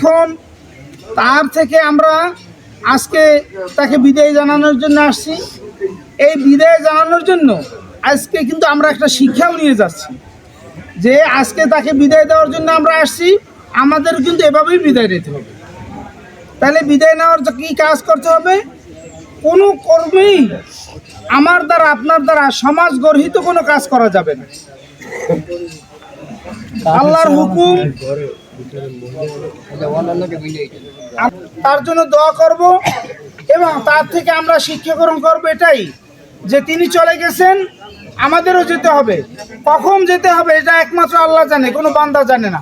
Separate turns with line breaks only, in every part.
এখন তার থেকে আমরা আজকে তাকে বিদায় জানানোর জন্য আসছি। এই বিদায় জানানোর জন্য আজকে কিন্তু আমরা একটা শিক্ষাও নিয়ে যাচ্ছি যে আজকে তাকে বিদায় দেওয়ার জন্য আমরা আসছি, আমাদের কিন্তু এভাবেই বিদায় নিতে হবে। তাহলে বিদায় নেওয়ার কী কাজ করতে হবে? কোনো কর্মেই আমার দ্বারা আপনার দ্বারা সমাজ গর্হিত কোনো কাজ করা যাবে না। আল্লাহর হুকুম, তার জন্য দোয়া করব এবং তার থেকে আমরা শিক্ষা গ্রহণ করবো এটাই যে তিনি চলে গেছেন, আমাদেরও যেতে হবে। কখন যেতে হবে এটা একমাত্র আল্লাহ জানে, কোনো বান্দা জানে না।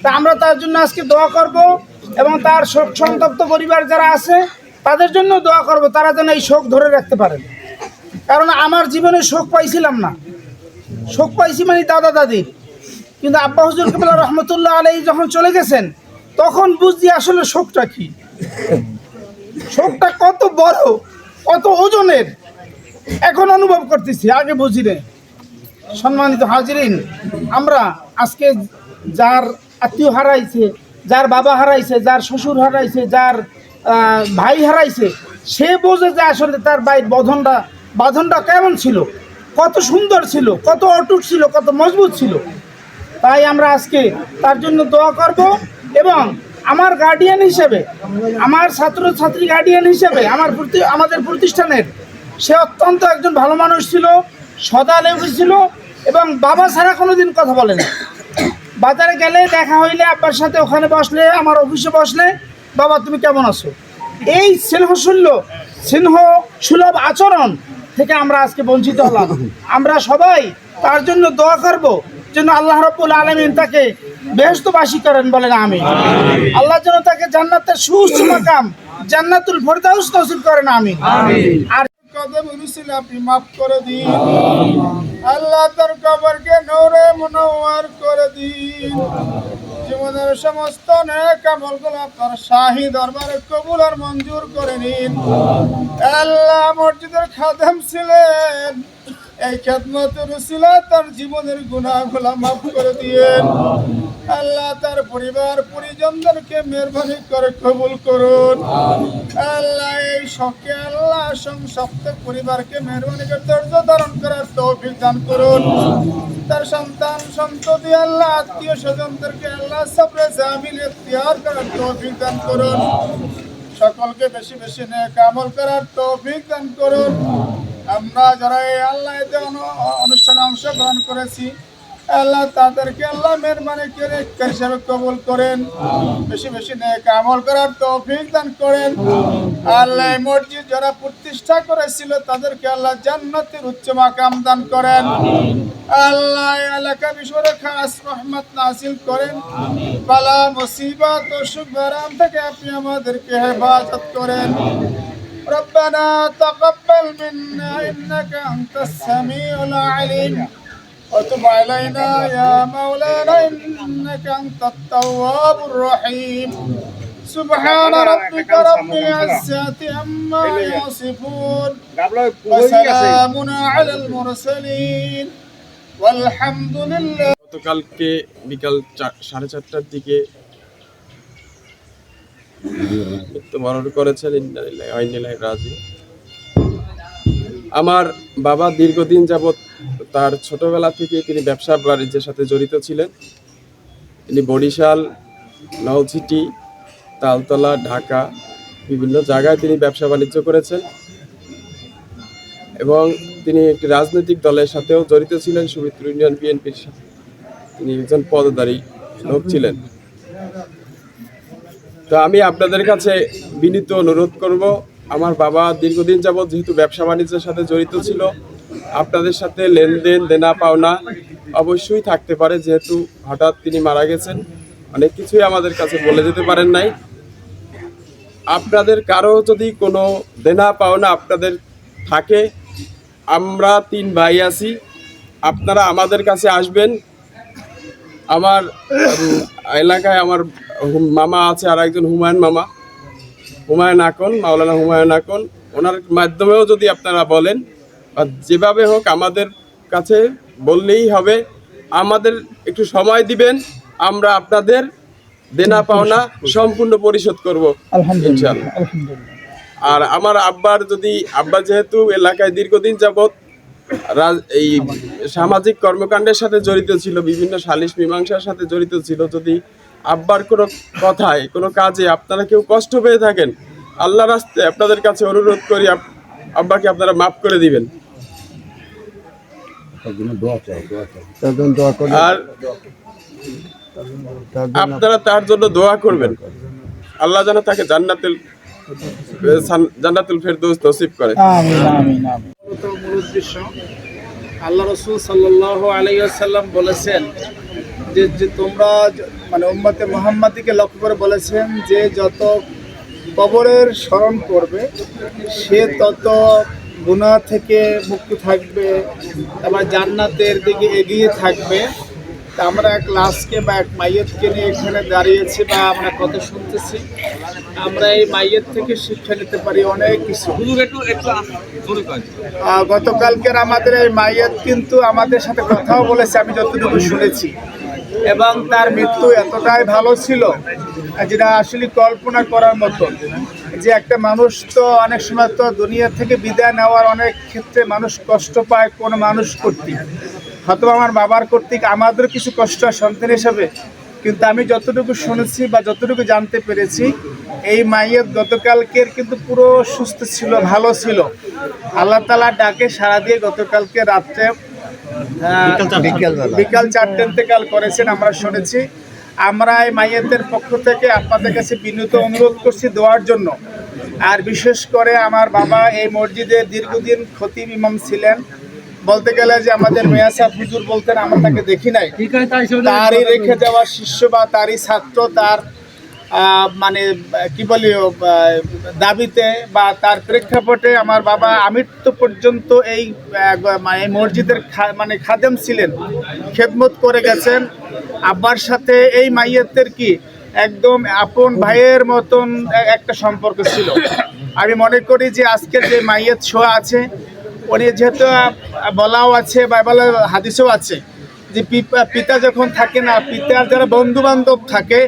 তা আমরা তার জন্য আজকে দোয়া করব এবং তার শোক সন্তপ্ত পরিবার যারা আছে তাদের জন্য দোয়া করব, তারা যেন এই শোক ধরে রাখতে পারেন। কারণ আমার জীবনে শোক পাইছিলাম না, শোক পাইছি মানে দাদা দাদির, কিন্তু আব্বা হুজুর কিবলা রহমতুল্লাহ আলাইহি যখন চলে গেছেন তখন বুঝছি আসলে শোকটা কি, শোকটা কত বড়, কত ওজনের, এখন অনুভব করতেছি, আগে বুঝি না। সম্মানিত হাজিরিন, আমরা আজকে যার আত্মীয় হারাইছে, যার বাবা হারাইছে, যার শ্বশুর হারাইছে, যার ভাই হারাইছে, সে বোঝে যে আসলে তার ভাইয়ের বাঁধনটা কেমন ছিল, কত সুন্দর ছিল, কত অটুট ছিল, কত মজবুত ছিল। তাই আমরা আজকে তার জন্য দোয়া করব এবং আমার গার্ডিয়ান হিসেবে, আমার ছাত্রছাত্রী গার্ডিয়ান হিসেবে আমাদের প্রতিষ্ঠানের সে অত্যন্ত একজন ভালো মানুষ ছিল, সদালেবী ছিল এবং বাবা ছাড়া কোনো দিন কথা বলে না। বাজারে গেলে দেখা হইলে আব্বার সাথে ওখানে বসলে, আমার অফিসে বসলে, বাবা তুমি কেমন আছো, এই স্নেহ সুলভ আচরণ থেকে আমরা আজকে বঞ্চিত হলাম। আমরা সবাই তার জন্য দোয়া করব যেন আল্লাহ রাব্বুল আলামিন তাকে বেহেশতবাসী করেন, বলেন আমিন। আল্লাহ যেন তাকে জান্নাতের সুউচ্চ মাকাম জান্নাতুল ফেরদাউস নসিব করেন, আমিন। আর কদম রসুল আপনি মাফ করে দিন, আল্লাহ তার কবরকে নূরে মুনওয়ার করে দিন, জীবনের সমস্ত নেক আমলগুলো আপনার শাহী দরবারে কবুল আর মঞ্জুর করে নিন। আল্লাহ মসজিদের খাদেম ছিলেন, এই খেদমতের উসিলায় তার জীবনের গুনাহগুলো মাফ করে দিয়েন। আল্লাহ তার পরিবার পরিজনদেরকে মেহরবানি করে কবুল করুন। আল্লাহ এই শখে আল্লাহ সংসপ্ত পরিবারকে মেহরবানি করে ধৈর্য ধারণ করার তৌফিক দান করুন। তার সন্তান সন্ততি আল্লাহ আত্মীয় স্বজনদেরকে আল্লাহ সবরে জামিল ইখতিয়ার করার তৌফিক দান করুন। সকলকে বেশি বেশি নেক আমল করার তৌফিক দান করুন। আমরা যারা এই আল্লাহ অনুষ্ঠানে অংশগ্রহণ করেছি আল্লাহ তাদেরকে আল্লাহ মেহরবানি করে হিসাবে কবুল করেন, বেশি বেশি নেক আমল করার তৌফিক দান করেন। আল্লাহ মসজিদ যারা প্রতিষ্ঠা করেছিল তাদেরকে আল্লাহ জান্নাতের উচ্চ মাকাম দান করেন। আল্লাহ এলাকা বিষয়ে খাস রহমত নাযিল করেন। বালা মুসিবত ও সুখ আরাম থেকে আপনি আমাদেরকে হেফাজত করেন। ربنا تقبل منا إنك أنت السميع العليم وتب علينا يا مولانا إنك أنت التواب الرحيم سبحان ربك رب العزة عما يصفون وسلام على المرسلين والحمد لله।
গতকালকে বিকাল 4:30টার দিকে মৃত্যুবরণ করেছেন। আমার বাবা দীর্ঘদিন যাবৎ তার ছোটবেলা থেকে তিনি ব্যবসা বাণিজ্যের সাথে জড়িত ছিলেন। তিনি বরিশাল, নলছিটি, তালতলা, ঢাকা বিভিন্ন জায়গায় তিনি ব্যবসা বাণিজ্য করেছেন এবং তিনি একটি রাজনৈতিক দলের সাথেও জড়িত ছিলেন, সুমিত্র ইউনিয়ন বিএনপির সাথে তিনি একজন পদধারী লোক ছিলেন। তো আমি আপনাদের কাছে বিনীত অনুরোধ করব, আমার বাবা দীর্ঘদিন যাবৎ যেহেতু ব্যবসা বাণিজ্যের সাথে জড়িত ছিল, আপনাদের সাথে লেনদেন দেনা পাওনা অবশ্যই থাকতে পারে, যেহেতু হঠাৎ তিনি মারা গেছেন, অনেক কিছুই আমাদের কাছে বলে যেতে পারেন নাই। আপনাদের কারো যদি কোনো দেনা পাওনা আপনাদের থাকে, আমরা 3 ভাই আছি, আপনারা আমাদের কাছে আসবেন। আমার এলাকায় আমার মামা আছে, আর একজন হুমায়ুন আকন, মাওলানা হুমায়ুন আকন, ওনার মাধ্যমেও যদি আপনারা বলেন বা যেভাবে হোক আমাদের কাছে বললেই হবে। আমাদের একটু সময় দিবেন, আমরা আপনাদের দেনা পাওনা সম্পূর্ণ পরিশোধ করব
আলহামদুলিল্লাহ
ইনশাআল্লাহ।
আলহামদুলিল্লাহ।
আর আমার আব্বা যেহেতু এলাকায় দীর্ঘদিন যাবৎ এই সামাজিক কর্মকাণ্ডের সাথে জড়িত ছিল, বিভিন্ন সালিশ মীমাংসার সাথে জড়িত ছিল, যদি আব্বার কোনো কথায় কোনো কাজে আপনারা কেউ কষ্ট পেয়ে থাকেন, আল্লাহর রাস্তায় আপনাদের কাছে অনুরোধ করি আব্বাকে আপনারা মাফ করে দিবেন। আর আপনারা তার জন্য দোয়া করবেন, আল্লাহ যেন তাকে জান্নাতুল ফেরদৌস নসিব করে।
আমিন আমিন আমিন। মূল উদ্দেশ্য, আল্লাহ রাসূল সাল্লাল্লাহু আলাইহি ওয়াসাল্লাম বলেছেন যে তোমরা মানে উম্মতে মুহাম্মাদীকে লক্ষ্য করে বলেছেন যে যত কবরের স্মরণ করবে সে তত গুনাহ থেকে মুক্ত থাকবে, আবার জান্নাতের দিকে এগিয়ে থাকবে। তা আমরা এক লাশকে বা এক মাইয়তকে নিয়ে এখানে দাঁড়িয়েছি বা আমরা কথা শুনতেছি, আমরা এই মাইয়ত থেকে শিক্ষা নিতে পারি অনেক কিছু। গতকালকের আমাদের এই মাইয়ত কিন্তু আমাদের সাথে কথাও বলেছে, আমি যতটুকু শুনেছি, এবং তার মৃত্যু এতটাই ভালো ছিল যেটা আসলে কল্পনা করার মতো। যে একটা মানুষ তো অনেক সময় তো দুনিয়া থেকে বিদায় নেওয়ার অনেক ক্ষেত্রে মানুষ কষ্ট পায়, কোনো মানুষ কর্তৃক, হয়তো আমার বাবার কর্তৃক আমাদেরও কিছু কষ্ট হয় সন্তান হিসাবে, কিন্তু আমি যতটুকু শুনেছি বা যতটুকু জানতে পেরেছি এই মাইয়ত গতকালকের কিন্তু পুরো সুস্থ ছিল, ভালো ছিল। আল্লাহ তাআলা ডাকে সাড়া দিয়ে গতকালকে রাত্রে বিকাল 4টা ইন্তেকাল করেছেন আমরা শুনেছি। আমরা এই মাইয়তের পক্ষ থেকে আপনাদের কাছে বিনীত অনুরোধ করছি দোয়ার জন্য। আর বিশেষ করে আমার বাবা এই মসজিদের দীর্ঘদিন খতিব ইমাম ছিলেন, বলতে গেলে যে আমাদের মিয়া সাহেব হুজুর বলতেন, আমরা তাকে দেখি নাই, তারই রেখে দেওয়া শিষ্য বা তারই ছাত্র, তার মানে কি বলি দাবিতে বা তার প্রেক্ষাপটে আমার বাবা আমৃত্যু পর্যন্ত এই মসজিদের মানে খাদেম ছিলেন, খেদমত করে গেছেন। আব্বার সাথে এই মাইয়তের কি একদম আপন ভাইয়ের মতন একটা সম্পর্ক ছিল। আমি মনে করি যে আজকের যে মাইয়ত শোয়া আছে, উনি যেহেতু বলাও আছে বাইবেলের হাদিসেও আছে যে পিতা যখন থাকে না, পিতার যারা বন্ধু বান্ধব থাকে